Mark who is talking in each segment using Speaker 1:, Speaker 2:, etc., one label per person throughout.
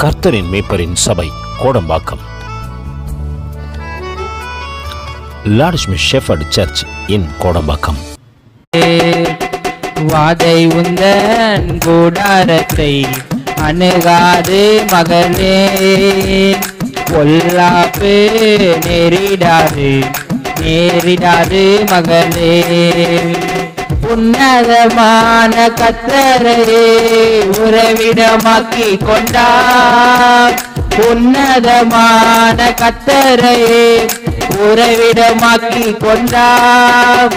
Speaker 1: கர்த்தரின் மேய்ப்பரின் சபை Kodambakkam. லார்ட்ஸ்மி shepherd search இன் கோடம்பாக்கம்.
Speaker 2: வாதை உந்தன் கூடாரத்தை அணுகாது மகனே, பொல்லாப்பு நேரிடாது மகனே. உன்னதமான கர்த்தரையே உறவிடமாக்கி கொண்டார், உன்னதமான கர்த்தரையே உறவிடமாக்கி கொண்டார்.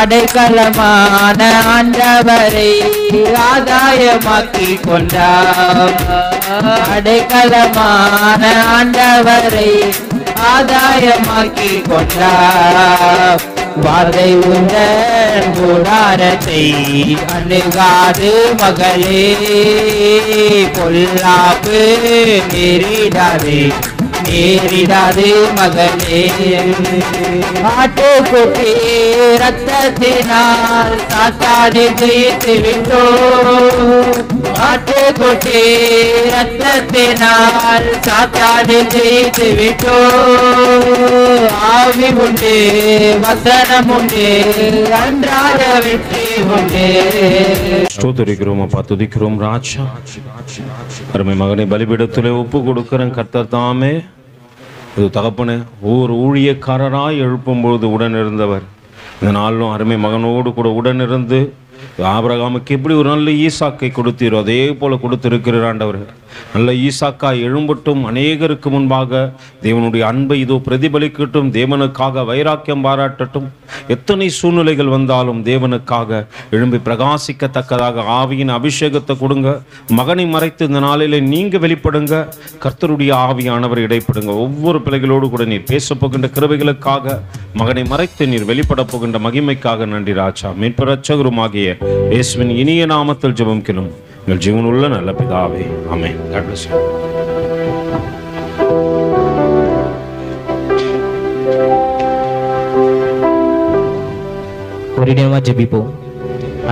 Speaker 2: அடைக்கலமான ஆண்டவரை ஆதாயமாக்கி கொண்டார், அடைக்கலமான ஆண்டவரை ஆதாயமாக்கி கொண்டார். வாதை உந்தன் கூடாரத்தை அணுகாது மகளே, பொல்லாப்பு நேரிடாது மகளே. ஆட்டுக்குட்டி ரத்தத்தினால் சாத்தானை ஜெயித்து விட்டோ, ஆட்டுக்குட்டி ரத்தத்தினால் சாத்தானை ஜெயித்து விட்டோ. ஆவி உண்டு, வசனம் உண்டு, அன்றாட வெற்றி உண்டு.
Speaker 1: ஸ்தோத்திரிக்கிறோம் அப்பா, துதிக்கிறோம் ராஜா. அருமை மகனை பலிபீடத்திலே ஒப்பு கொடுக்கிறேன் கர்த்தர் தாமே. இது தகப்பனே, ஒவ்வொரு ஊழியக்காரராய் எழுப்பும்பொழுது உடன் இருந்தவர் இந்த நாளிலும் அருமை மகனோடு கூட உடன் இருந்து ஆபிரகாமுக்கு எப்படி ஒரு நல்ல ஈசாக்கை கொடுத்தீரோ அதே போல கொடுத்திருக்கிறார் ஆண்டவர். நல்ல ஈசாக்காய் எழும்பட்டும், அநேகருக்கு முன்பாக தேவனுடைய அன்பை இதோ பிரதிபலிக்கட்டும், தேவனுக்காக வைராக்கியம் பாராட்டட்டும். எத்தனை சூழ்நிலைகள் வந்தாலும் தேவனுக்காக எழும்பி பிரகாசிக்கத்தக்கதாக ஆவியின் அபிஷேகத்தை கொடுங்க. மகனை மறைத்து இந்த நாளிலே நீங்க வெளிப்படுங்க. கர்த்தருடைய ஆவியானவர் இடைப்படுங்க. ஒவ்வொரு பிள்ளைகளோடு கூட நீர் பேச போகின்ற கிருபைகளுக்காக, மகனை மறைத்து நீர் வெளிப்பட போகின்ற மகிமைக்காக நன்றி ராஜா. மீட்பர் இரட்சகருமாகிய இயேசுவின் இனிய நாமத்தில் ஜெபம் எங்கள் ஜீவனுள்ள நல்ல பிதாவே, ஆமென். God bless you.
Speaker 2: ஒரேடியமாக ஜெபிப்போம்.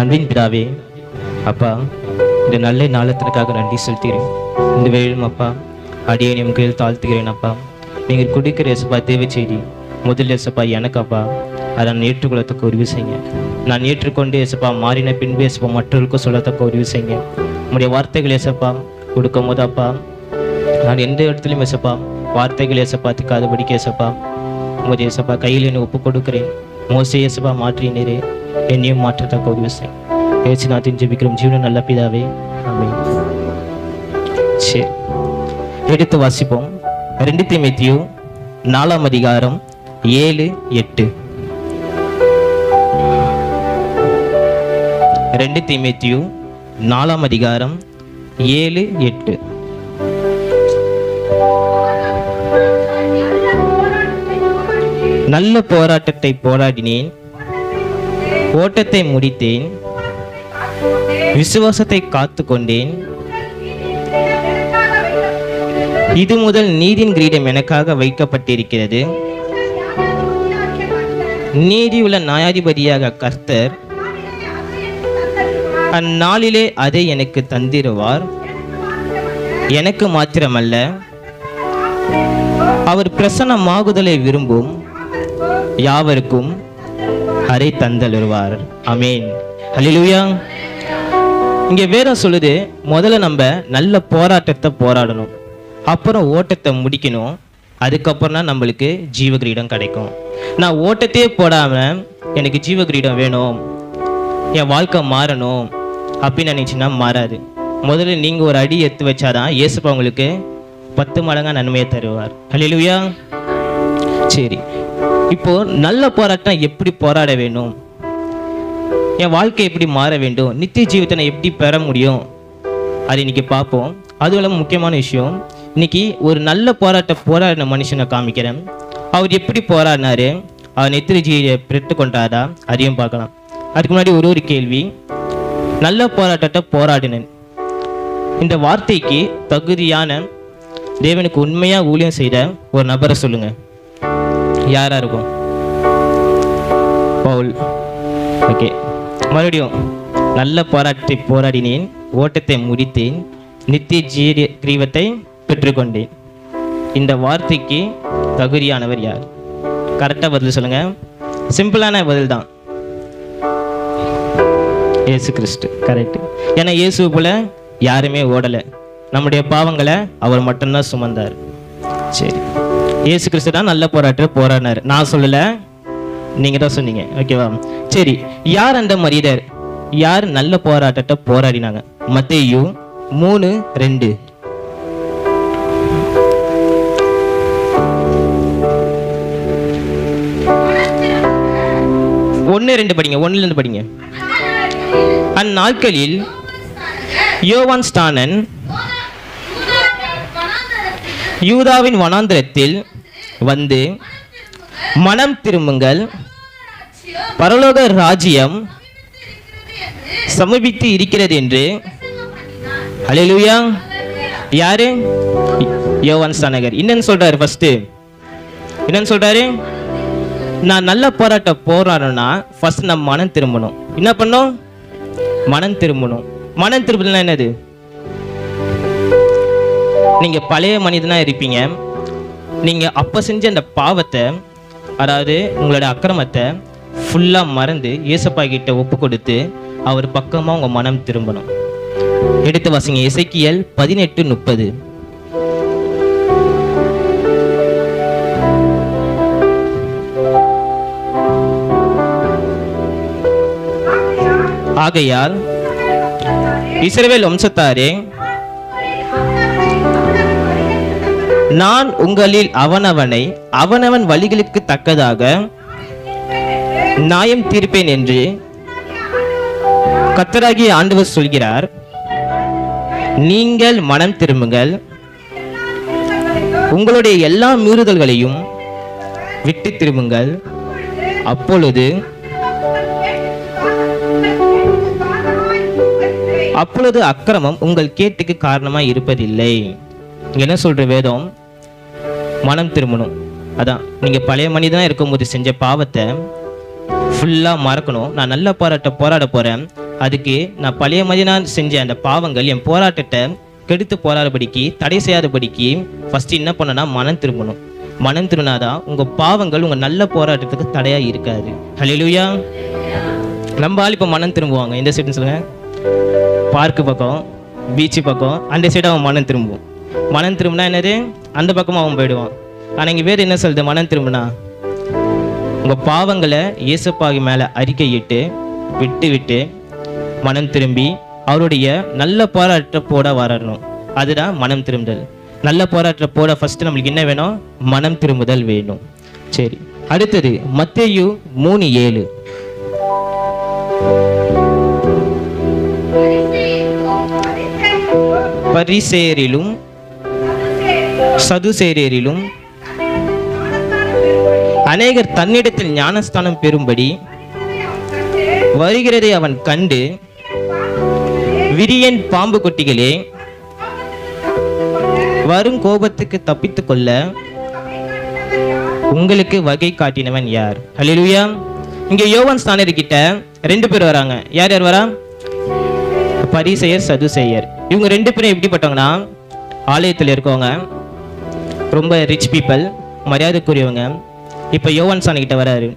Speaker 2: அன்பின் பிதாவே, அப்பா, இந்த நல்ல நாளத்திற்காக நன்றி செலுத்துகிறேன். இந்த வேளையிலும் அப்பா, அடியை என் கையில் தாழ்த்துகிறேன். அப்பா, நீங்கள் கொடுக்கிற எசப்பா தேவை செய்தி முதல் எசப்பா எனக்கு அப்பா அதை நான் ஏற்றுக்கொள்ளத்தக்க உதவி செய்யுங்க. நான் ஏற்றுக்கொண்டு எசப்பா மாறின பின்பு எசப்பா மற்றவர்களுக்கும் சொல்லத்தக்க உதவி செய்யுங்க. உங்களுடைய வார்த்தைகள் எசப்பா கொடுக்கும் போது அப்பா, நான் எந்த இடத்துலையும் எசப்பா வார்த்தைகள் எசப்பா திக்காதபடிக்க எசப்பா உங்களுடைய எசப்பா கையில் என்னை ஒப்பு கொடுக்கிறேன். மோசே எசப்பா மாற்றினரே, என்னையும் மாற்றத்தக்க உதவி செய்யும். ஏசுநாதன் ஜெபிக்கிறோம் ஜீவன நல்ல பிதாவே, ஆமென். சரி, எடுத்து வாசிப்போம். 2 தீமோத்தேயு 4 அதிகாரம் 7, 8. 2 தீமோத்தேயு 4 அதிகாரம் 7, 8. நல்ல போராட்டத்தை போராடினேன், ஓட்டத்தை முடித்தேன், விசுவாசத்தை காத்து கொண்டேன். இது முதல் நீதியின் கிரீடம் எனக்காக வைக்கப்பட்டிருக்கிறது. நீதியுள்ள நியாயாதிபதியாக கர்த்தர் அந்நாளிலே அதை எனக்கு தந்திருவார். எனக்கு மாத்திரமல்ல, அவர் பிரசன்னமாகுதலை விரும்பும் யாவருக்கும் அதை தந்தருவார். ஆமென். ஹல்லேலூயா. இங்கே வேற சொல்லுது, முதல்ல நம்ம நல்ல போராட்டத்தை போராடணும், அப்புறம் ஓட்டத்தை முடிக்கணும், அதுக்கப்புறம் தான் நம்மளுக்கு ஜீவ கிரீடம் கிடைக்கும். நான் ஓட்டத்தையே போடாமல் எனக்கு ஜீவ கிரீடம் வேணும், என் வாழ்க்கை மாறணும் அப்படின்னு நினைச்சுன்னா மாறாது. முதல்ல நீங்கள் ஒரு அடி எடுத்து வச்சாதான் இயேசுப்பா உங்களுக்கு 10 மடங்காக நன்மையை தருவார். ஹல்லேலூயா. சரி, இப்போ நல்ல போராட்டம் எப்படி போராட வேணும், என் வாழ்க்கை எப்படி மாற வேண்டும், நித்திய ஜீவிதத்தை நான் எப்படி பெற முடியும், அது இன்னைக்கு பார்ப்போம். அதுவும் இல்லாமல் முக்கியமான விஷயம், இன்னைக்கு ஒரு நல்ல போராடின மனுஷனை காமிக்கிறேன். அவர் எப்படி போராடினாரு, அவர் நித்திய ஜீவியை பெற்று கொண்டாரா, அதையும் பார்க்கலாம். அதுக்கு முன்னாடி ஒரு கேள்வி. நல்ல போராட்டத்தை போராடினேன், இந்த வார்த்தைக்கு தகுதியான தேவனுக்கு உண்மையாக ஊழியம் செய்த ஒரு நபரை சொல்லுங்க. யாரா இருக்கும்? பவுல். ஓகே, மறுபடியும் நல்ல போராட்டத்தை போராடினேன், ஓட்டத்தை முடித்தேன், நித்திய கிரீவத்தை பெற்றுக்கொண்டேன். இந்த வார்த்தைக்கு தகுதியானவர் யார்? கரெக்டாக பதில் சொல்லுங்க. சிம்பிளான பதில் தான், இயேசு கிறிஸ்து. கரெக்ட். ஏன்னா இயேசு போல யாருமே ஓடலை, நம்முடைய பாவங்களை அவர் மட்டும்தான் சுமந்தார். சரி, இயேசு கிறிஸ்து தான் நல்ல போராடினார். நான் சொல்லலை, நீங்க தான் சொன்னீங்க. ஓகேவா? சரி, யார் அந்த மனிதர்? யார் நல்ல போராட்டத்தை போராடினாங்க? மத்தேயு 3:2. படிங்க, 1-2 படிங்க. அந்நாட்களில் யோவான் ஸ்நானன் யூதாவின் வனாந்தரத்தில் வந்து, மனம் திரும்புங்கள், பரலோக ராஜ்யம் சமீபித்து இருக்கிறது என்று. ஹல்லேலூயா. யாரு? யோவான் ஸ்நானகர். என்னன்னு சொல்றாரு? ஃபர்ஸ்ட் என்னன்னு சொல்றாரு? நான் நல்ல போராட்டம் போராடணும்னா ஃபர்ஸ்ட் நம்ம மனம் திரும்பணும். என்ன பண்ணும்? மனம் திரும்பணும். மனம் திரும்புதல்னா என்னது? நீங்க பழைய மனிதனா இருப்பீங்க. நீங்க அப்ப செஞ்ச அந்த பாவத்தை, அதாவது உங்களோட அக்கிரமத்தை ஃபுல்லா மறந்து இயேசப்பா கிட்ட ஒப்பு கொடுத்து அவர் பக்கமா உங்க மனம் திரும்பணும். எடுத்து வாசிங்க, எசேக்கியேல் 18:30. ஆகையால் இஸ்ரவேல் வம்சத்தாரே, நான் உங்களில் அவனவன் வழிகளுக்கு தக்கதாக நியாயம் தீர்ப்பேன் என்று கர்த்தராகிய ஆண்டவர் சொல்கிறார். நீங்கள் மனம் திரும்புங்கள், உங்களுடைய எல்லா மீறுதல்களையும் விட்டு திரும்புங்கள், அப்பொழுது அக்கிரமம் உங்கள் கேட்டுக்கு காரணமாய் இருப்பதில்லை. என்ன சொல்ற வேதம்? மனம் திரும்பணும். அதான், நீங்க பழைய மனிதனா இருக்கும்போது செஞ்ச பாவத்தை ஃபுல்லா மறக்கணும். நான் நல்ல போராட போறேன். அதுக்கு நான் பழைய மனிதனா செஞ்ச அந்த பாவங்கள் என் போராட்டத்தை கெடுத்து போராடபடிக்கு, தடை செய்யாதபடிக்கு ஃபர்ஸ்ட் என்ன பண்ணனா மனம் திரும்பணும். மனம் திரும்பினாதான் உங்க பாவங்கள் உங்க நல்ல போராட்டத்துக்கு தடையா இருக்காது. ஹல்லேலூயா. நம்ம ஆள் இப்போ மனம் திரும்புவாங்க. இந்த சைடுன்னு சொல்லுங்க, பார்க்கு பக்கம், பீச்சு பக்கம், அந்த சைடு அவன் மனம் திரும்புவோம். மனம் திரும்பினா என்னது? அந்த பக்கமாக அவன் போயிடுவான். ஆனால் இங்கே வேறு என்ன சொல்லுது? மனம் திரும்பினா உங்கள் பாவங்களை இயேசுப்பாவி மேலே அறிக்கையிட்டு விட்டு மனம் திரும்பி அவருடைய நல்ல போராட்ட போட வரணும். அதுதான் மனம் திரும்புதல். நல்ல போராட்ட போட ஃபர்ஸ்ட் நம்மளுக்கு என்ன வேணும்? மனம் திரும்புதல் வேணும். சரி, அடுத்தது மத்தேயு 3:7. பரிசேயரிலும் சதுசேயரிலும் அநேகர் தன்னிடத்தில் ஞானஸ்தானம் பெறும்படி வருகிறதை அவன் கண்டு, விரியன் பாம்பு குட்டிகளே, வரும் கோபத்துக்கு தப்பித்துக் கொள்ள உங்களுக்கு வகை காட்டினவன் யார்? ஹல்லேலூயா. இங்க யோவான் ஸ்நானர் கிட்ட 2 பேர் வராங்க. யார் யார் வரா? பரிசேயர், சதுசேயர். இவங்க 2 பேரும் எப்படிப்பட்டவங்கன்னா, ஆலயத்தில் இருக்கவங்க, ரொம்ப ரிச் பீப்புள், மரியாதைக்குரியவங்க. இப்போ யோவான் ஸ்நானன் கிட்ட வராரு.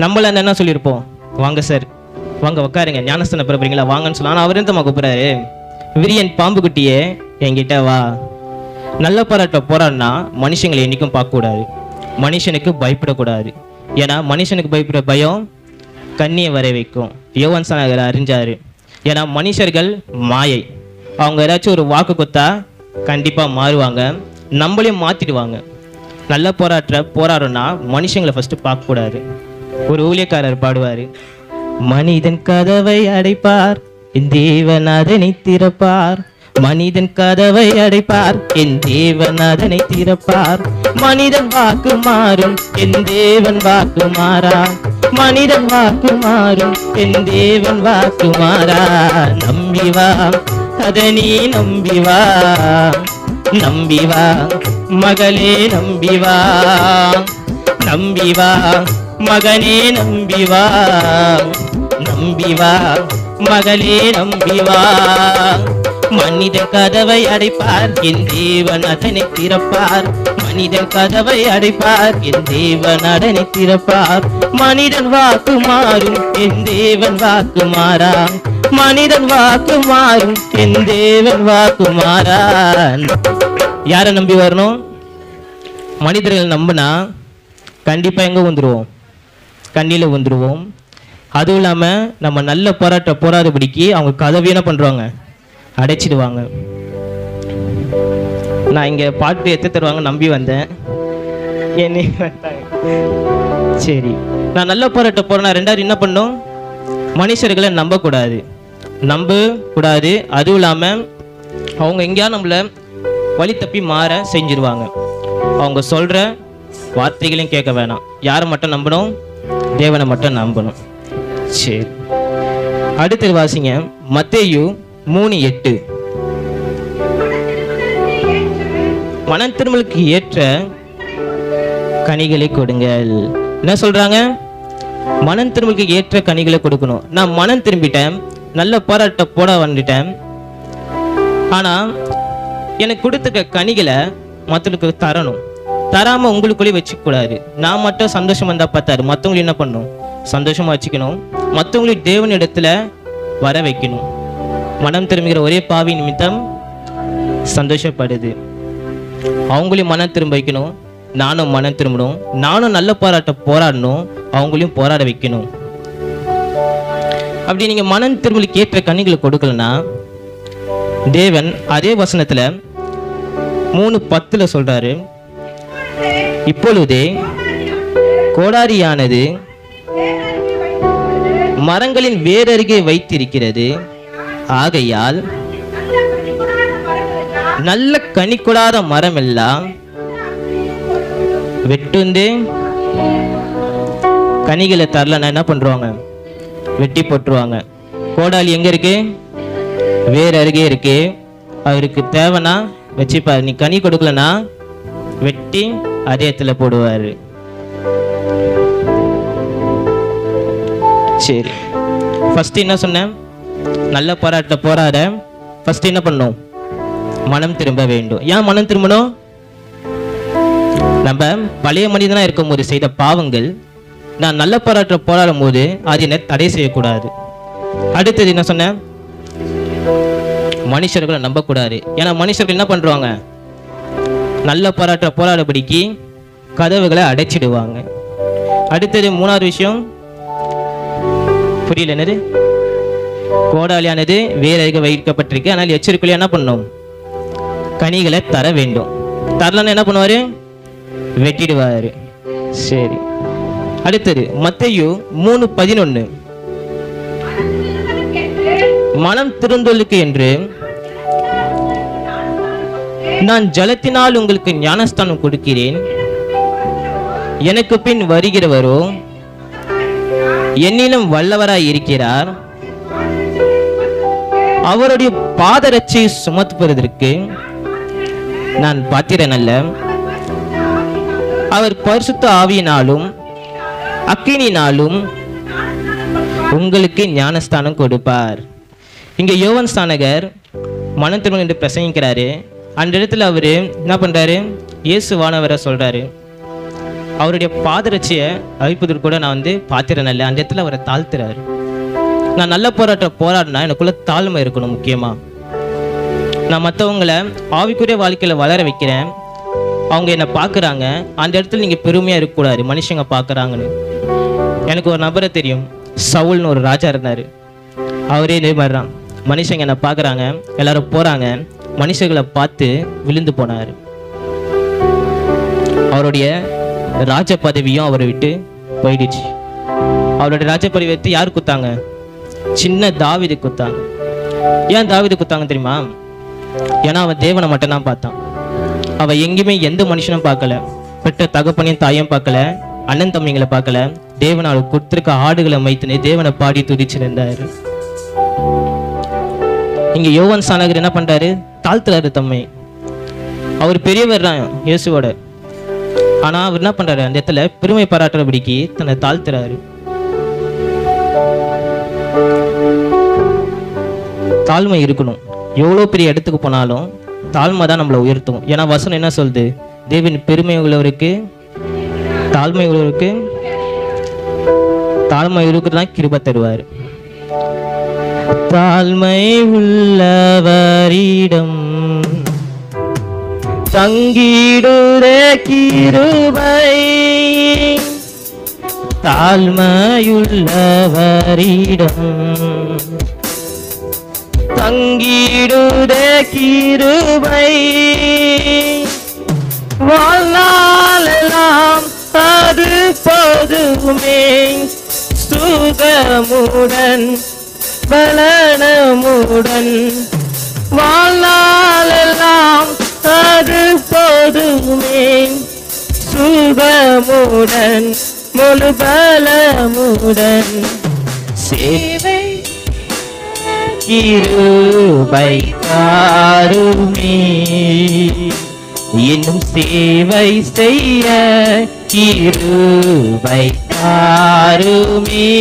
Speaker 2: நம்மள என்ன சொல்லியிருப்போம்? வாங்க சார், வாங்க உட்காருங்க, ஞானஸ்தானம் பெற போறீங்களா, வாங்கன்னு சொல்லலாம். ஆனால் அவர் எந்தமா கூப்பிட்றாரு? விரியன் பாம்பு குட்டியே, என்கிட்ட வா. நல்ல போராடினா மனுஷங்களை என்னைக்கும் பார்க்கக்கூடாது, மனுஷனுக்கு பயப்படக்கூடாது. ஏன்னா மனுஷனுக்கு பயப்படுற பயம் கண்ணியை வர வைக்கும். யோவான் ஸ்நானன் அறிஞ்சாரு. ஏன்னா மனுஷர்கள் மாயை. அவங்க ஏதாச்சும் ஒரு வாக்கு கொடுத்தா கண்டிப்பாக மாறுவாங்க, நம்மளையும் மாற்றிடுவாங்க. நல்ல போராடணும்னா மனுஷங்களை ஃபஸ்ட்டு பார்க்கக்கூடாது. ஒரு ஊழியக்காரர் பாடுவார், மனிதன் கதவை அடைப்பார், என் தேவன் அதனை திறப்பார். மனிதன் கதவை அடைப்பார், என் தேவன் அதனை திறப்பார். மனிதன் வாக்கு மாறும், என் தேவன் வாக்கு மாறா. மனிதன் வாக்கு மாறும், என் தேவன் வாக்கு மாறா. நம்பி வா, அதனே நம்பி வா. நம்பி வா மகளே, நம்பி வா. நம்பி வா மகனே, நம்பி வா. நம்பி வா மகளே, நம்பி வா. மனிதன் கதவை அடைப்பார், என் தேவன் அதனை திறப்பார். மனிதன் கதவை அடைப்பார், என் தேவன் அதனை திறப்பார். மனிதன் வாக்கு மாறும், என் தேவன் வாக்கு மாறா. மனிதன் வாக்கு மாறும், என் தேவன் வாக்கு மாறா. யாரை நம்பி வரணும்? மனிதர்கள் நம்பினா கண்டிப்பா எங்க வந்துருவோம்? கண்ணில வந்துருவோம். அதுவும் இல்லாம நம்ம நல்ல போராடுபடிக்கு அவங்க கதவை என்ன பண்றாங்க? அடைச்சிடுவாங்க. நான் இங்க பாட்டு எடுத்து தருவாங்க நம்பி வந்தேன். சரி, நான் நல்ல போராட்ட போறேன்னா ரெண்டாவது என்ன பண்ணும்? மனுஷர்களை நம்பக்கூடாது. அதுவும் இல்லாம அவங்க எங்கேயா நம்மள வழி தப்பி மாற செஞ்சிருவாங்க. அவங்க சொல்ற வார்த்தைகளையும் கேட்க வேணாம். யாரை மட்டும் நம்பணும்? தேவனை மட்டும் நம்பணும். சரி, அடுத்தது வாசிங்க மத்தேயு 3:8. மனம் திரும்பலுக்கு ஏற்ற கனிகளை கொடுங்கள். என்ன சொல்றாங்க? மனம் திரும்பலுக்கு ஏற்ற கனிகளை கொடுக்கணும். நான் மனம் திரும்பிட்டேன், நல்ல போராட்ட போட வந்துட்டேன், ஆனா எனக்கு கொடுத்துக்க கனிகளை மற்றவங்களுக்கு தரணும். தராம உங்களுக்குள்ளே வச்சுக்க கூடாது. நான் மட்டும் சந்தோஷம் வந்தா பார்த்தாரு, மற்றவங்களும் என்ன பண்ணணும்? சந்தோஷமா வச்சுக்கணும். மற்றவங்களையும் தேவனிடத்துல வர வைக்கணும். மனம் திரும்புகிற ஒரே பாவி நிமித்தம் சந்தோஷப்படுது. அவங்களையும் மனம் திரும்ப வைக்கணும், நானும் மனம் திரும்பணும். நானும் நல்ல போராடணும், அவங்களையும் போராட வைக்கணும். அப்படி நீங்க மனம் திரும்பலுக்கு ஏற்ற கனிகளை கொடுக்கலன்னா தேவன் அதே வசனத்துல 3:10 சொல்றாரு, இப்பொழுதே கோடாரியானது மரங்களின் வேரருகே வைத்திருக்கிறது, ஆகையால் நல்ல கனி கொடாத மரம் எல்லாம் வெட்டுந்து கனிகளை தரலன்னா என்ன பண்றாங்க? வெட்டி போட்டுருவாங்க. கோடாலி எங்க இருக்கு? வேற அருகே இருக்கு. அவருக்கு தேவைன்னா வச்சுப்பாரு. நீ கனி கொடுக்கலன்னா வெட்டி அதே இடத்துல போடுவாரு. சரி, ஃபர்ஸ்ட் என்ன சொன்னேன்? நல்ல போராட ஃபர்ஸ்ட் என்ன பண்ணும்? மனம் திரும்ப வேண்டும். ஏன் மனம் திரும்பணும்? நம்ம பழைய மனிதனா இருக்கும்போது செய்த பாவங்கள் நான் நல்ல போராடும் போது அது என்ன தடை செய்யக்கூடாது. அடுத்தது என்ன சொன்னேன்? மனுஷர்களை நம்பக்கூடாது. ஏன்னா மனுஷர்கள் என்ன பண்றாங்க? நல்ல போராடபடிக்கு கதவுகளை அடைச்சிடுவாங்க. அடுத்தது 3வது விஷயம் புரியல, என்னது? கோடாலியானது வேற வைக்கப்பட்டிருக்கு, ஆனால் எச்சரிக்கையா என்ன பண்ணும்? கனிகளை தர வேண்டும். தரலன்னு என்ன பண்ணுவாரு? வெட்டிடுவாரு. சரி, அடுத்தது மத்தேயு 3:11. மனம் திருந்தலுக்கு என்று நான் ஜலத்தினால் உங்களுக்கு ஞானஸ்தானம் கொடுக்கிறேன், எனக்கு பின் வருகிறவரோ என்னிலும் வல்லவராய் இருக்கிறார், அவருடைய பாதரட்சை சுமத்துவதற்கு நான் பாத்திரன் அல்ல, அவர் பரிசுத்த ஆவியினாலும் அக்கினியினாலும் உங்களுக்கு ஞானஸ்தானம் கொடுப்பார். இங்க யோவான் ஸ்நானகர் மனம் திரும்ப என்று பிரசங்கிக்கிறாரு. அந்த இடத்துல அவரு என்ன பண்றாரு? இயேசுவானவரை சொல்றாரு. அவருடைய பாதரட்சியை அழிப்பதற்கு கூட நான் பாத்திரன் அல்ல. அந்த இடத்துல அவரை தாழ்த்துறாரு. நான் நல்ல போராடினா எனக்குள்ள தாழ்மை இருக்கணும். முக்கியமா நான் மற்றவங்களை ஆவிக்குரிய வாழ்க்கையில வளர வைக்கிறேன். அவங்க என்னை பார்க்குறாங்க, அந்த இடத்துல நீங்கள் பெருமையாக இருக்கக்கூடாது. மனுஷங்க பார்க்குறாங்கன்னு. எனக்கு ஒரு நபரை தெரியும், சவுல்னு ஒரு ராஜா இருந்தார். அவரே இதே மாதிரி தான். மனுஷங்க என்னை பார்க்குறாங்க, எல்லாரும் போகிறாங்க, மனுஷர்களை பார்த்து விழுந்து போனார். அவருடைய ராஜ பதவியும் அவரை விட்டு போயிடுச்சு. அவருடைய ராஜ பதவி எடுத்து யார் குத்தாங்க? சின்ன தாவீது குத்தாங்க. ஏன் தாவீது குத்தாங்க தெரியுமா? ஏன்னா அவன் தேவனை மட்டும்தான் பார்த்தான். அவ எங்கேயுமே எந்த மனுஷனும் பார்க்கல, பெற்ற தகப்பனையும் தாயும் பார்க்கல, அண்ணன் தம்பிங்களை பார்க்கல. தேவனை கொடுத்திருக்க ஆடுகளை மைத்துனே தேவனை பாடி துதிச்சிருந்தாரு. இங்க யோவான் ஸ்நானகர் என்ன பண்றாரு? தாழ்த்துறாரு தம்மை. அவர் பெரியவர் தான் இயேசுவோட, ஆனா அவர் என்ன பண்றாரு? அந்த இடத்துல பெருமை பாராட்டுறபடிக்கு தன்னை தாழ்த்துறாரு. தாழ்மை இருக்கணும். எவ்வளோ பெரிய இடத்துக்கு போனாலும் தாழ்மை தான் நம்மளை உயர்த்தும். ஏன்னா வசனம் என்ன சொல்லுது? தேவன் பெருமை உள்ளவருக்கு தாழ்மை உள்ளவருக்கு தான் கிருபை தருவார். தாழ்மை உள்ளவரிடம் தங்கிடுதே கிருபை, தாழ்மையுள்ளவரிடம் தங்கிடுதே கிருபை, வாழ்நாளெல்லாம் அது போதுமே, சுகமுடன் பலனமுடன் வாழ்நாளெல்லாம் அது போதுமே, சுகமுடன் முழு பலமுடன் சேவை கிருபை தாருமே, இன்னும் சேவை செய்ய கிருபை தாருமே,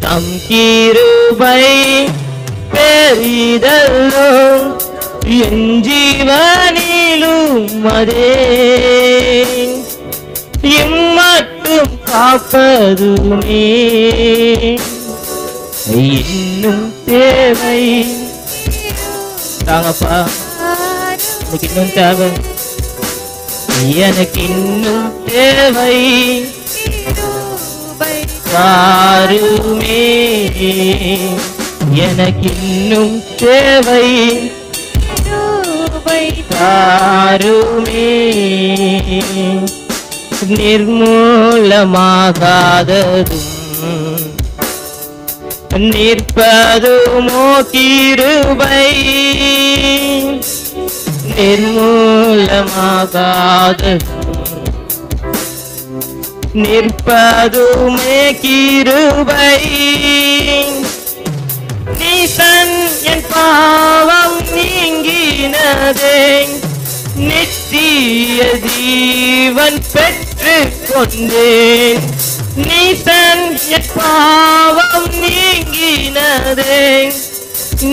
Speaker 2: தம் கிருபை பெரிதல்லோ என் ஜீவனிலும் அதே, இம்மட்டும் காப்பதுமே இன்னும் தேவை. தாங்கப்பா, எனக்கு இன்னும் தேவை, எனக்கு இன்னும் தேவை தாருமே, எனக்கு இன்னும் தேவை தாருமே, நிர்மூலமாகாததும் நிற்பதுமோ கிருபை, நிர்மூலமாகாததும் நிற்பதுமே கிருபை, நீசன் என் பாவம் நீங்கினதே, நித்திய ஜீவன் பெற்று கொண்டேன், நீசன் என் பாவம் நீங்கினதே,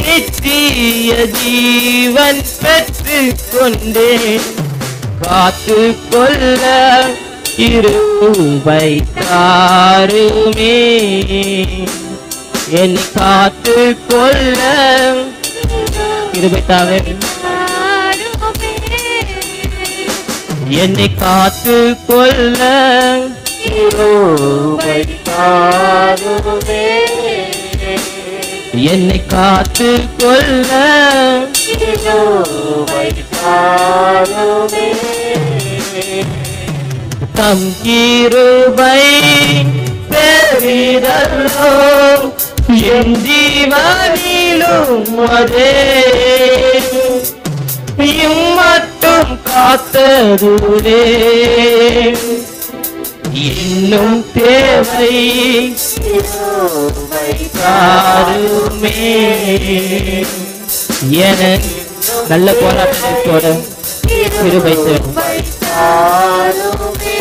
Speaker 2: நித்திய ஜீவன் பெற்று கொண்டேன், காத்து கொள்ள கிருபை தாருமே, என்னை காத்து கொள்ள கிருபை தாருமே, என்னை காத்து கொள்ள கிருபை தாருமே, என்னை காத்து கொள்ள கிருபை தாருமே, தம் கிருபை பெரிதல்லோ என் ஜீவனிலும் அதே, இம்மட்டும் காத்ததுவே இன்னும் தேவை தாருமே. என நல்ல போராட்டத்தோட கிருபை தாருமே,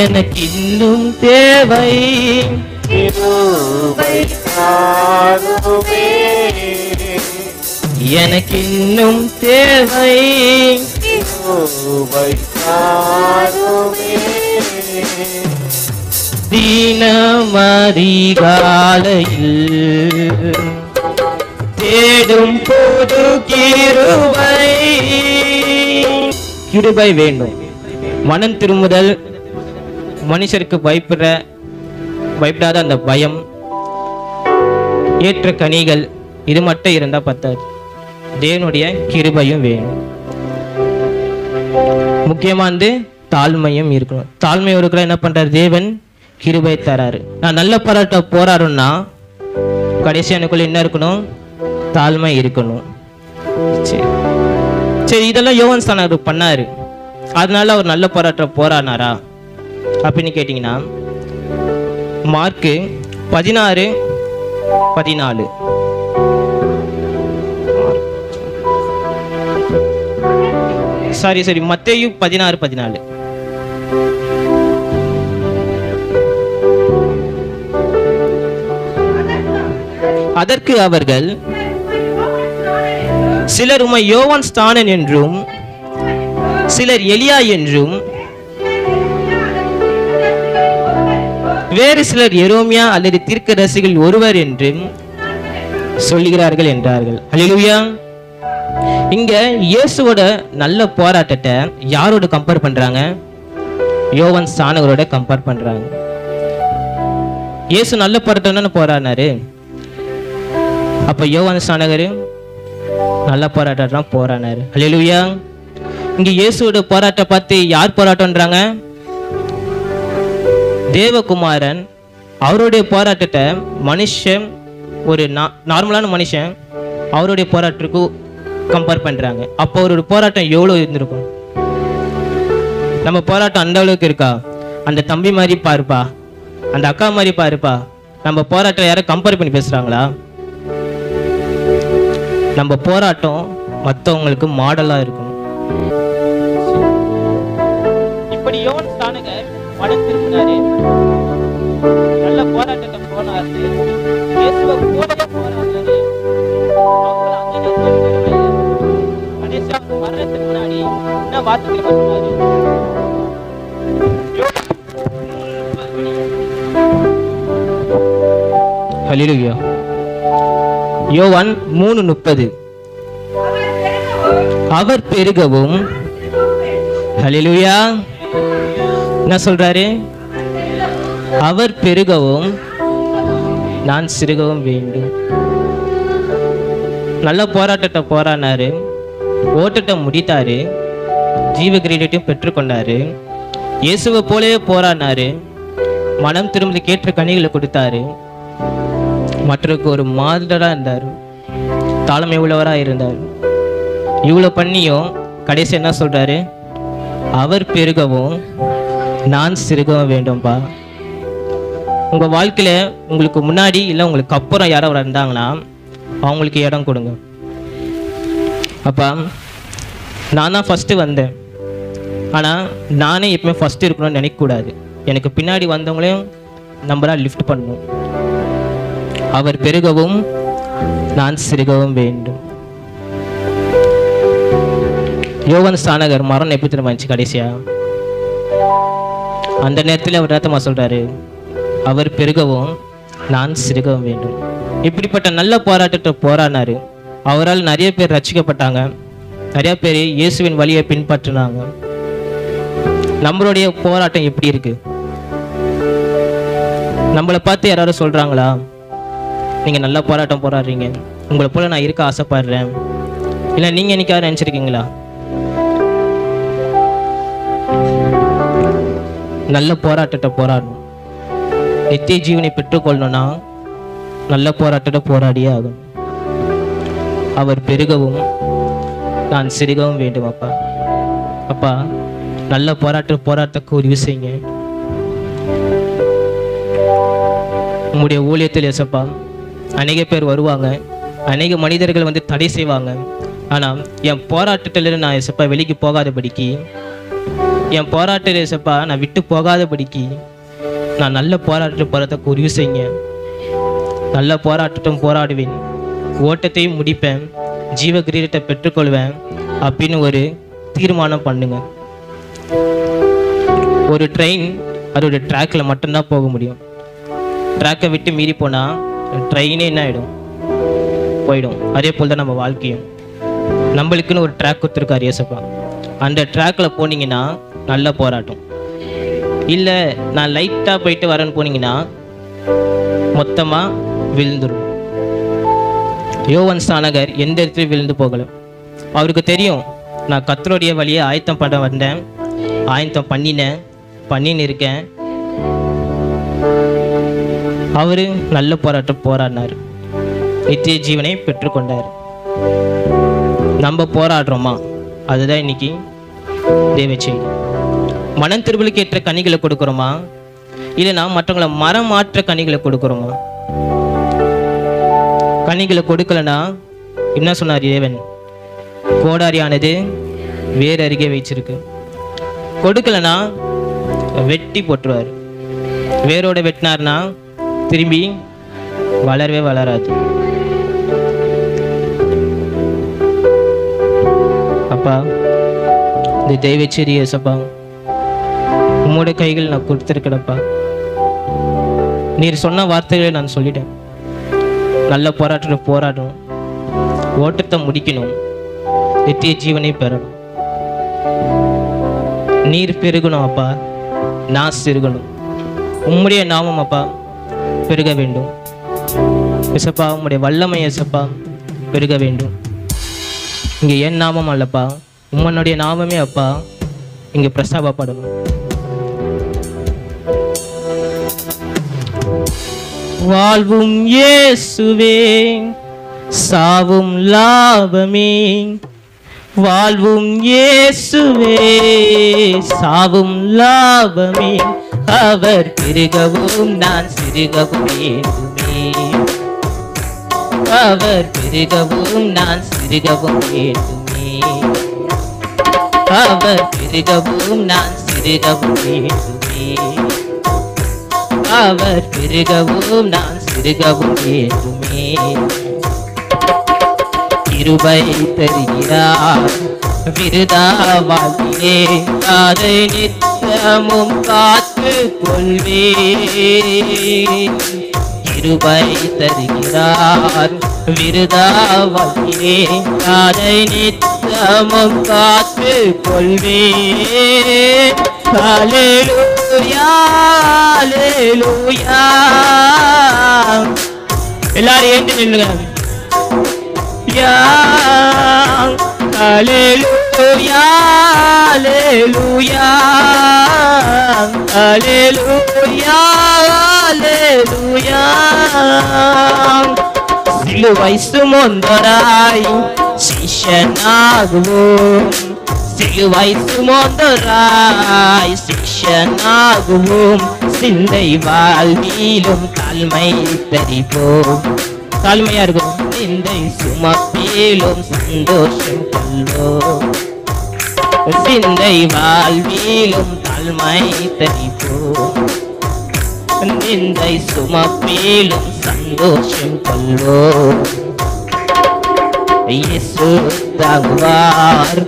Speaker 2: எனக்கு இன்னும் தேவை கிருபை தாருமே, எனக்கு இன்னும் தேவை கிருபை தாருமே, தீனமதிகாலையில் தேடும் போது கிருபை, கிருபை வேண்டும். மனம் திரும்புதல், மனுஷருக்கு பயப்படாத அந்த பயம், ஏற்ற கனிகள், இது மட்டும் இருந்தா பத்தாது, தேவனுடைய கிருபையும் வேணும். முக்கியமா வந்து தாழ்மையும் இருக்கணும். தாழ்மை இருக்கிற என்ன பண்றாரு? தேவன் கிருபை தராரு. நான் நல்ல போராடும்னா கடைசி எனக்குள்ள என்ன இருக்கணும்? தாழ்மை இருக்கணும். சரி, இதெல்லாம் யோவான் ஸ்நானகர் பண்ணாரு, அதனால அவர் நல்ல போராடினாரா அப்படின்னு கேட்டீங்கன்னா, மார்க்கு 16:14 சரி மத்தேயு 16:14 அது அதற்கு அவர்கள், சிலர் உம்மை யோவான் ஸ்நானன் என்றும் சிலர் எலியா என்றும் வேறு சிலர் எரோமியா அல்லது தீர்க்கதரிசிகள் ஒருவர் என்றும் சொல்லுகிறார்கள் என்றார்கள். ஹல்லேலூயா. இங்க இயேசுவோட நல்ல போராட்டத்தை யாரோட கம்பேர் பண்றாங்க? யோவான் ஸ்நானகரோட கம்பேர் பண்றாங்க. இயேசு நல்ல போராட்டம் போராடினாரு. அப்ப யோவான் ஸ்நானகர் நல்ல போராட்டம் தான் போராடினாரு. ஹல்லேலூயா. இங்க இயேசுவோட போராட்டம் பார்த்து யார் போராட்டம்ன்றாங்க? தேவகுமாரன் அவருடைய போராட்டத்தை மனுஷன், ஒரு நார்மலான மனுஷன் அவருடைய போராட்டத்துக்கு கம்பேர் பண்றாங்க. அப்போ அவரோட போராட்டம் எவ்வளவு இருந்திருக்கும்? நம்ம போராட்டம் அந்த அளவுக்கு இருக்கா? அந்த தம்பி மாதிரி பாருப்பா, அந்த அக்கா மாதிரி பாருப்பா. நம்ம போராட்டம் யாரும் கம்பேர் பண்ணி பேசுறாங்களா? நம்ம போராட்டம் மற்றவங்களுக்கு மாடலா இருக்கும். இப்படி யோவான் ஸ்நானகர் மனம் திரும்பினாரு, நல்ல போராட்டத்தை போனாரு, இயேசுவை கூடவே போராடினாரு. கடைசியா மரணத்துக்கு முன்னாடி என்ன வார்த்தை சொன்னாரு? ஹல்லேலூயா. யோவான் 3:30 அவர் பெருகவும், ஹல்லேலூயா, என்ன சொல்றாரு? அவர் பெருகவும் நான் சிறுகவும் வேண்டும். நல்ல போராட்டத்தை போராடினாரு, ஓட்டத்தை முடித்தாரு, ஜீவ கிரீடத்தையும் பெற்றுக்கொண்டாரு. இயேசுவை போலவே போராடினாரு, மனம் திரும்பி கேட்ட கனிகளை கொடுத்தாரு, மற்றவருக்கு ஒரு மாதிரியா இருந்தார், தாழ்மை உள்ளவராக இருந்தார். இவ்வளோ பண்ணியும் கடைசி என்ன சொல்றாரு? அவர் பெருகவும் நான் சிறுகவும் வேண்டும்பா. உங்க வாழ்க்கையில உங்களுக்கு முன்னாடி இல்லை உங்களுக்கு அப்புறம் யாராவது இருந்தாங்கன்னா அவங்களுக்கு இடம் கொடுங்க. அப்பா, நான் தான் ஃபஸ்ட்டு வந்தேன், ஆனால் நானே எப்பவுமே ஃபஸ்ட்டு இருக்கணும்னு நினைக்கக்கூடாது. எனக்கு பின்னாடி வந்தவங்களையும் நம்மளா லிஃப்ட் பண்ணணும். அவர் பெருகவும் நான் சிறுகவும் வேண்டும். யோவான் ஸ்நானகர் மரணம் எப்படி திரும்ப வந்துச்சு? கடைசியா அந்த நேரத்தில் அவர் நேரத்தமா சொல்றாரு, அவர் பெருகவும் நான் சிறுகவும் வேண்டும். இப்படிப்பட்ட நல்ல போராட்டத்தை போராடினாரு. அவரால் நிறைய பேர் ரட்சிக்கப்பட்டாங்க, நிறைய பேர் இயேசுவின் வழியை பின்பற்றினாங்க. நம்மளுடைய போராட்டம் எப்படி இருக்கு? நம்மளை பார்த்து யாராவது சொல்றாங்களா, நீங்க நல்ல போராட்டம் போராடுறீங்க, உங்களை போல நான் இருக்க ஆசைப்படுறேன், இல்லை நீங்க என்னைக்காவது நினைச்சிருக்கீங்களா? நல்ல போராட்டத்தை போராடணும். நித்திய ஜீவனை பெற்றுக்கொள்ளணும்னா நல்ல போராட்டத்தை போராடியே ஆகணும். அவர் பெருகவும் நான் சிறுகவும் வேண்டும். அப்பா, அப்பா, நல்ல போராட்டத்துக்கு உதவி செய்யுங்க. உங்களுடைய ஊழியத்தில் ஏசப்பா அநேக பேர் வருவாங்க, அநேக மனிதர்கள் வந்து தடை செய்வாங்க. ஆனால் என் போராட்டத்திலிருந்து நான் ஏசப்பா வெளிக்கு போகாதபடிக்கு, என் போராட்டம் ஏசப்பா நான் விட்டு போகாதபடிக்கு நான் நல்ல போராட்டத்தை போகிறதுக்கு உதவி செய்யுங்க. நல்ல போராட்டம் போராடுவேன், ஓட்டத்தையும் முடிப்பேன், ஜீவ கிரீடத்தை பெற்றுக்கொள்வேன் அப்படின்னு ஒரு தீர்மானம் பண்ணுங்க. ஒரு ட்ரெயின் அதோட ட்ராக்கில் மட்டும்தான் போக முடியும். ட்ராக்கை விட்டு மீறி போனால் ட்ரெயினே என்ன ஆகிடும்? போயிடும். அதே போல் தான் நம்ம வாழ்க்கையும். நம்மளுக்குன்னு ஒரு ட்ராக் கொடுத்துருக்காரு இயேசுப்பா. அந்த ட்ராக்கில் போனீங்கன்னா நல்ல போராட்டம். இல்லை நான் லைட்டாக போயிட்டு வரேன்னு போனீங்கன்னா மொத்தமாக விழுந்துடும். யோவான் ஸ்நானகர் எந்த இடத்துலையும் விழுந்து போகலை. அவருக்கு தெரியும், நான் கர்த்தருடைய வழியை ஆயத்தம் பண்ண வந்தேன், ஆயத்தம் பண்ணின்னு இருக்கேன். அவரு நல்ல போராட்டம் போராடினார், நித்திய ஜீவனை பெற்றுக்கொண்டார். நம்ம போராடுறோமா? அதுதான் இன்னைக்கு தேவ செய்தி. மனம் திரும்பலுக்கு ஏற்ற கனிகளை கொடுக்குறோமா, இல்லைனா மற்றவங்களை மரம் மாற்ற கனிகளை கொடுக்குறோமா? கனிகளை கொடுக்கலனா என்ன சொன்னார் தேவன்? கோடாரியானது வேறு அருகே வச்சிருக்கு. கொடுக்கலனா வெட்டி போட்டுருவார். வேரோட வெட்டினார்னா திரும்பி வளரவே வளராது. இந்த தெய்வச்செடி ஏசப்பா உம்முடைய கைகள் நான் கொடுத்துருக்கிறப்பா. நீர் சொன்ன வார்த்தைகளை நான் சொல்லிட்டேன். நல்ல போராட்டம் போராடணும், ஓட்டத்தை முடிக்கணும், நித்திய ஜீவனை பெறணும். நீர் பெருகணும் அப்பா, நான் சிறுகணும். உம்முடைய நாமம் அப்பா பெருக வேண்டும் ஏசப்பா. உம்முடைய வல்லமை ஏசப்பா பெருக வேண்டும். இங்க என் நாமம் அல்லப்பா, உம்மனுடைய நாமமே அப்பா இங்க பிரஸ்தாபப்படணும். வாழ்வும் இயேசுவே, சாவும் லாபமே. வாழ்வும் இயேசுவே, சாவும் லாபமே. அவர் பெருகவும் நான் சிறுகவும் வேண்டுமே. அவர் பெருகவும் நான் சிறுகவும் வேண்டுமே. அவர் பெருகவும் நான் சிறுகவும் வேண்டுமே. அவர் பெருகவும் நான் சிறுகவும் வேண்டுமே. கிருபை தருகிறார் விருதா வாழ்விலே, அதை நித்தமும் காத்து கொள்வேன். கிருபை தருகிறார் விருதா வாழ்விலே, அதை நித்தமும் காத்து கொள்வேன். ஹல்லேலூயா ஹல்லேலூயா. எல்லாரும் ஏந்து நில்லுங்க. ஹல்லேலூயா ஹல்லேலூயா ஹல்லேலூயா ஹல்லேலூயா. சிலுவை சுமந்தோராய் சிஷ்யனாகுவோம். சிலுவை சுமந்தோராய் சிஷ்யனாகுவோம். சிந்தை வாழ்விலும் தாழ்மை தரிப்போம். தாழ்மையா இருக்கும். சிந்தை சுமப்பிலும் சந்தோஷம் கொள்வோம். சிந்தை வாழ்விலும் தாழ்மை தரிப்போம். சிந்தை சுமப்பிலும் சந்தோஷம் கொள்வோம். இயேசு தாங்குவார்,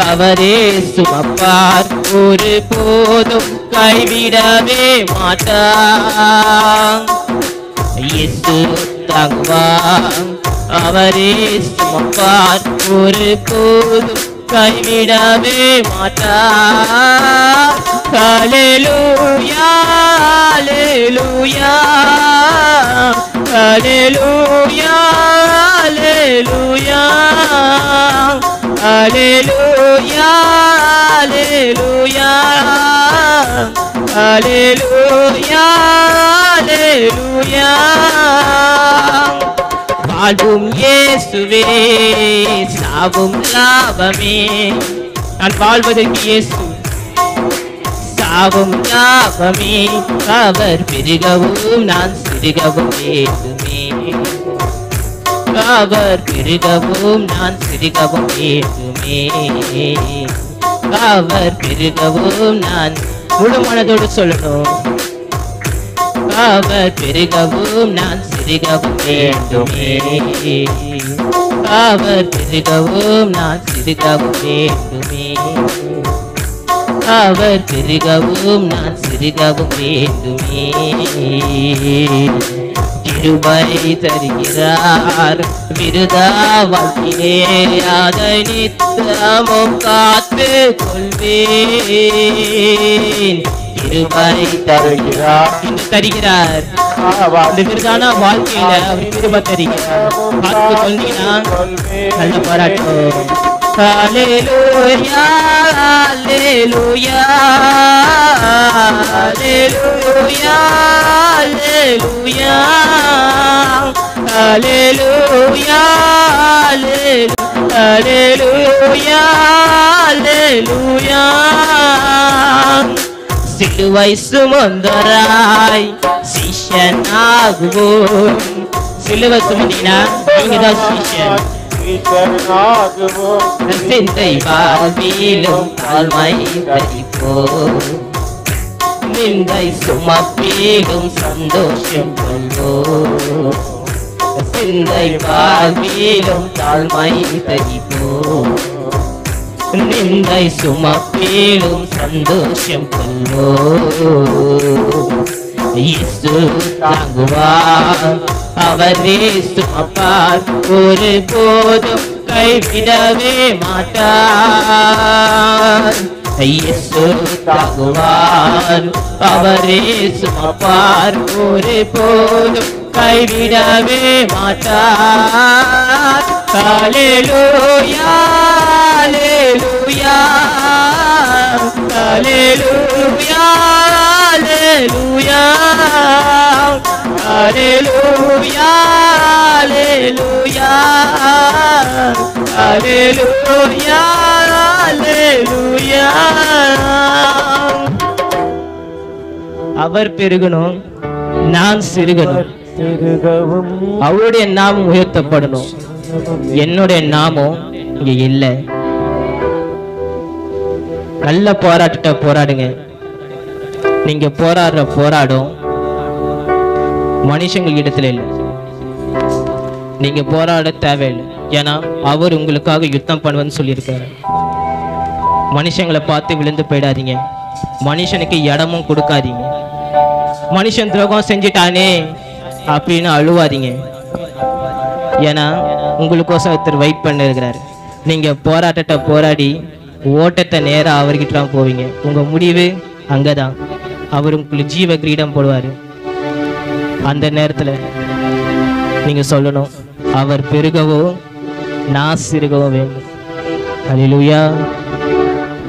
Speaker 2: அவரே சுமப்பார், ஒரு போதும் கைவிடவே மாட்டார். இயேசு தாங்குவார், அவரே சுமப்பார், ஒரு போதும் கைவிடவே மாட்டார். ஹல்லேலூயா ஹல்லேலூயா ஹல்லேலூயா ஹல்லேலூயா ஹல்லேலூயா ஹல்லேலூயா ஹல்லேலூயா ஹல்லேலூயா. வாழ்வும் இயேசுவே, சாவும் லாபமே. நான் வாழ்வதற்கு இயேசு, சாவும் லாபமே. அவர் பெருகவும் நான் சிறுகவும் வேண்டுமே. அவர் பெருகவும் நான் சிறுகவும் வேண்டுமே. அவர் பெருகவும் நான் முழு மனதோடு சொல்லணும். அவர் பெருகவும் நான் சிறுகவும் வேண்டுமே. அவர் பெருகவும் நான் சிறுகவும் வேண்டுமே. அவர் பெருகவும் நான் சிறுகவும் வேண்டுமே. கிருபை தருகிறார் விருதா வாழ்விலே, அதை நித்தமும் காத்து கொள்வேன். கிருபை தருகிறார் தருகிறார் அந்த விருதான வாழ்க்கையில அவர் கிருபை தருகிறார். பார்த்து கொண்டீங்கன்னா நல்ல பாராட்டும். ஹல்லேலூயா ஹல்லேலூயா ஹல்லேலூயா ஹல்லேலூயா ஹல்லேலூயா ஹல்லேலூயா. சிலுவை சுமந்தோராய் சிஷ்யனாகுவோம். சிலுவை சுமந்தீங்கன்னா நீங்க தான் சிஷ்யன். சிந்தை வாழ்விலும் தாழ்மை தரிப்போம். நிந்தை சுமப்பிலும் சந்தோஷம் கொள்வோம். சிந்தை வாழ்விலும் தாழ்மை தரிப்போம். நிந்தை சுமப்பேடும் சந்தோஷம் கொள்ளோ. இயேசு தாங்குவார், அவரே சுமப்பார், ஒரு போதும் கைவிடவே மாட்டார். இயேசு தாங்குவார், அவரே சுமப்பார், ஒரு போதும் கைவிடவே மாட்டார். ஹல்லேலூயா, ஹல்லேலூயா, ஹல்லேலூயா, ஹல்லேலூயா, ஹல்லேலூயா, ஹல்லேலூயா, ஹல்லேலூயா. அவர் பெருகணும், நான் சிறுகணும். அவருடைய நாமம் உயர்த்தப்படணும். என்னுடைய நாமம் இங்க இல்லை. நல்ல போராட்டத்தை போராடுங்க. நீங்க போராடுற போராடும் மனுஷங்கள் இடத்துல இல்லை. நீங்க போராட தேவையில்லை. ஏன்னா அவர் உங்களுக்காக யுத்தம் பண்ணுவேன்னு சொல்லியிருக்காரு. மனுஷங்களை பார்த்து விழுந்து போயிடாதீங்க. மனுஷனுக்கு இடமும் கொடுக்காதீங்க. மனுஷன் துரோகம் செஞ்சிட்டானே அப்படின்னு அழுவாதீங்க. ஏன்னா உங்களுக்கோசம் ஒருத்தர் வெயிட் பண்ண இருக்கிறாரு. நீங்க போராட்டத்தை போராடி ஓட்டத்தை நேராக அவர்கிட்ட தான் போவீங்க. உங்க முடிவு அங்கதான். அவர் உங்களுக்கு ஜீவ கிரீடம் போடுவாரு. அந்த நேரத்துல நீங்க சொல்லணும், அவர் பெருகவோ நான் சிறுகவோ வேண்டும். அல்லேலூயா.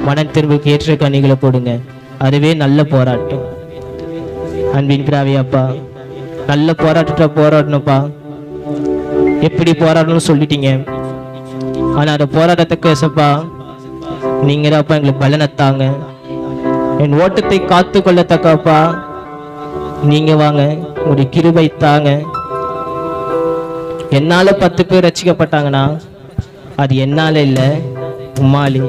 Speaker 2: மனம் திரும்புக்கு ஏற்ற கனிகளை போடுங்க. அதுவே நல்ல போராட்டம். அன்பின் பிதாவே அப்பா, நல்ல போராட்டத்தை போராடணும்ப்பா. எப்படி போராடணும்னு சொல்லிட்டீங்க. ஆனா அந்த போராட்டத்துக்கு ஏசப்பா நீங்க தான் அப்பா எங்களுக்கு பலனத்தாங்க. என் ஓட்டத்தை காத்து கொள்ளத்தக்கப்பா நீங்க வாங்க, ஒரு கிருபை தாங்க. என்னால 10 பேர் ரட்சிக்கப்பட்டாங்கன்னா அது என்னால இல்லை, உம்மாலி.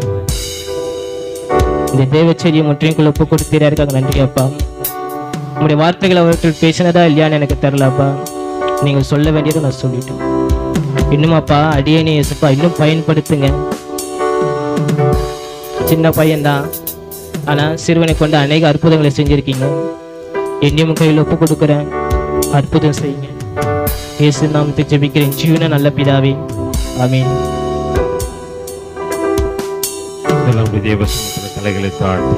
Speaker 2: இந்த தேவச்செடியை முற்றிலும் ஒப்பு கொடுத்தீரா இருக்காங்க. நன்றி அப்பா. உங்களுடைய வார்த்தைகள் அவர்கள் பேசினதா இல்லையான்னு எனக்கு தெரிலப்பா. நீங்கள் சொல்ல வேண்டியதை நான் சொல்லிட்டேன். இன்னும் அப்பா அடியேனே இயேசுப்பா இன்னும் பயன்படுத்துங்க. சின்ன பையன்தான், ஆனால் சிறுவனை கொண்டு அநேக அற்புதங்களை செஞ்சுருக்கீங்க. என்னையும் கையில் ஒப்பு கொடுக்குறேன். அற்புதம் செய்யுங்க. இயேசு நாமத்தை ஜெபிக்கிறேன் ஜீவன நல்ல பிதாவே, ஆமென்.
Speaker 1: தேவசனத்தில் தலைகளை தாழ்த்தி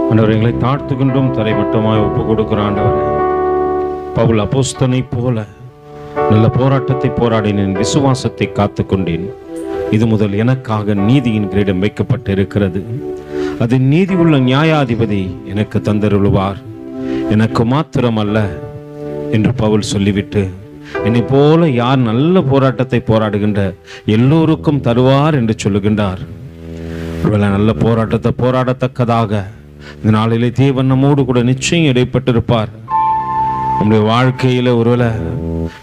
Speaker 1: ஆண்டவர் எங்களை தாழ்த்துகின்றோம். தரை மட்டமாய் ஒப்பு கொடுக்கிற ஆண்டவர், பவுல் அப்போஸ்தலனை போல நல்ல போராட்டத்தை போராடினேன், விசுவாசத்தை காத்து கொண்டேன். இது முதல் எனக்காக நீதியின் கிரீடம் வைக்கப்பட்டு இருக்கிறது. அது நீதி உள்ள நியாயாதிபதி எனக்கு தந்தருளுவார், எனக்கு மாத்திரமல்ல என்று பவுல் சொல்லிவிட்டு, என்னை போல யார் நல்ல போராட்டத்தை போராடுகின்ற எல்லோருக்கும் தருவார் என்று சொல்லுகின்றார். ஒருவேளை நல்ல போராட்டத்தை போராடத்தக்கதாக இந்த நாளிலே தேவன் நம்மோடு கூட நிச்சயம் இடைப்பட்டிருப்பார். நம்முடைய வாழ்க்கையில ஒருவேளை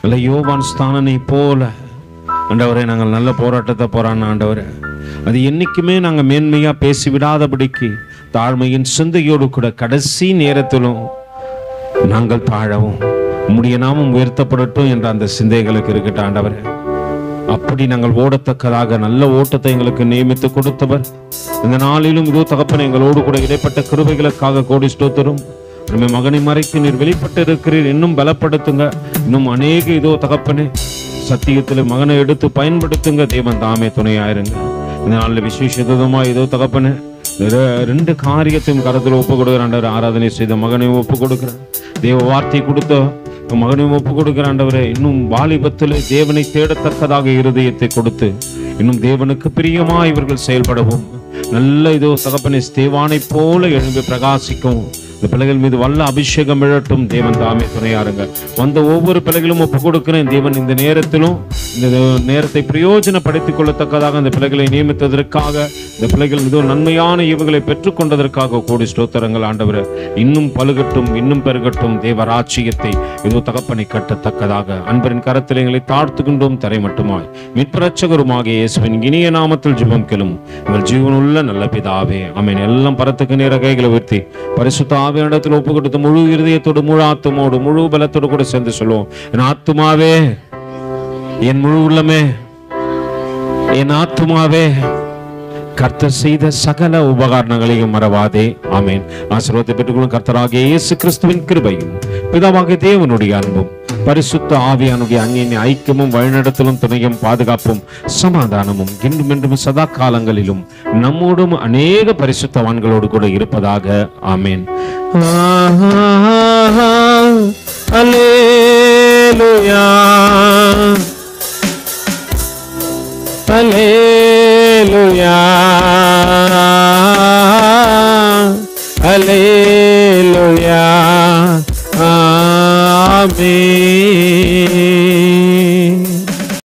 Speaker 1: நல்ல யோவான் ஸ்தானனை போல ஆண்டவரே நாங்கள் நல்ல போராட்டத்தை போராடின ஆண்டவரே, அது என்னைக்குமே நாங்கள் மேன்மையா பேசிவிடாதபடிக்கு தாழ்மையின் சிந்தையோடு கூட கடைசி நேரத்திலும் நாங்கள் தாழவும் உம்முடைய நாமம் உயர்த்தப்படட்டும் என்ற அந்த சிந்தைகளுக்கு இருக்கட்டும் ஆண்டவரே. அப்படி நாங்கள் ஓடத்தக்கதாக நல்ல ஓட்டத்தை எங்களுக்கு நியமித்து கொடுத்தவர் இந்த நாளிலும் இதோ தகப்பன் எங்களோடு கூட இடைப்பட்ட கிருபைகளுக்காக கோடி ஸ்தோத்திரம். நம்ம மகனை மறைத்து நீர் வெளிப்பட்டு இருக்கிறீர், இன்னும் பலப்படுத்துங்க. இன்னும் அநேக இதோ தகப்பனே சத்தியத்தில் மகனை எடுத்து பயன்படுத்துங்க. தேவன் தாமே துணையாயிருங்க. இந்த நாளில் விசேஷமா இதோ தகப்பனே 2 காரியத்தையும் கருத்தில் ஒப்பு கொடுக்குறாண்டவர். ஆராதனை செய்த மகனையும் ஒப்பு கொடுக்குறேன், தேவ வார்த்தை கொடுத்த மகனையும் ஒப்பு கொடுக்கிறாண்டவரே. இன்னும் வாலிபத்தில் தேவனை தேடத்தக்கதாக இருதயத்தை கொடுத்து இன்னும் தேவனுக்கு பிரியமா இவர்கள் செயல்படவும் நல்ல இதோ தகப்பனை ஸ்தேவானை போல எழும்பி பிரகாசிக்கும். இந்த பிள்ளைகள் மீது வல்ல அபிஷேகம் விழட்டும். தேவன் தாமே துணையாருங்க. வந்த ஒவ்வொரு பிள்ளைகளும் ஒப்பு கொடுக்கிறேன். தேவன் இந்த நேரத்திலும் இந்த நேரத்தை பிரயோஜனப்படுத்திக் கொள்ளத்தக்கதாக இந்த பிள்ளைகளை நியமித்ததற்காக, இந்த பிள்ளைகள் இதோ நன்மையான ஈவுகளை பெற்றுக்கொண்டதற்காக கோடி ஸ்தோத்திரங்கள் ஆண்டவர். இன்னும் பலுகட்டும், இன்னும் பெருகட்டும். தேவராட்சியத்தை இதோ தகப்பனை கட்டத்தக்கதாக அன்பரின் கரத்தில் எங்களை தாழ்த்துகின்றோம். தரை மட்டுமாய் மீட்பரட்சகருமாக இயேசுவின் இனிய நாமத்தில் ஜெபம் கேளும் எங்கள் ஜீவனுள்ள நல்ல பிதாவே, ஆமென். எல்லாம் பரத்துக்கு நேர கைகளை உயர்த்தி பரிசுத்த ஆவியானிடத்தில் ஒப்பு கொடுத்து முழு இருதயத்தோடு முழு ஆத்துமோடு முழு பலத்தோடு கூட சேர்ந்து சொல்லுவோம். என் ஆத்துமாவே, என் முழு உள்ளமே, என் ஆத்துமாவே கர்த்தர் செய்த சகல உபகாரணங்களையும் மறவாதே. ஆமென். ஆசீர்வாதத்தை பெற்றுக்கொள்ளும் கர்த்தராகிய இயேசு கிறிஸ்துவின் கிருபையும் பிதாவாகிய தேவனுடைய அன்பும் பரிசுத்த ஆவியானுடைய அந்நிய ஐக்கியமும் வழிநடத்தலும் துணையும் பாதுகாப்பும் சமாதானமும் இன்றும் என்றும் சதா காலங்களிலும் நம்மோடும் அநேக பரிசுத்தவான்களோடு கூட இருப்பதாக. ஆமென். அல்லேலூயா அல்லேலூயா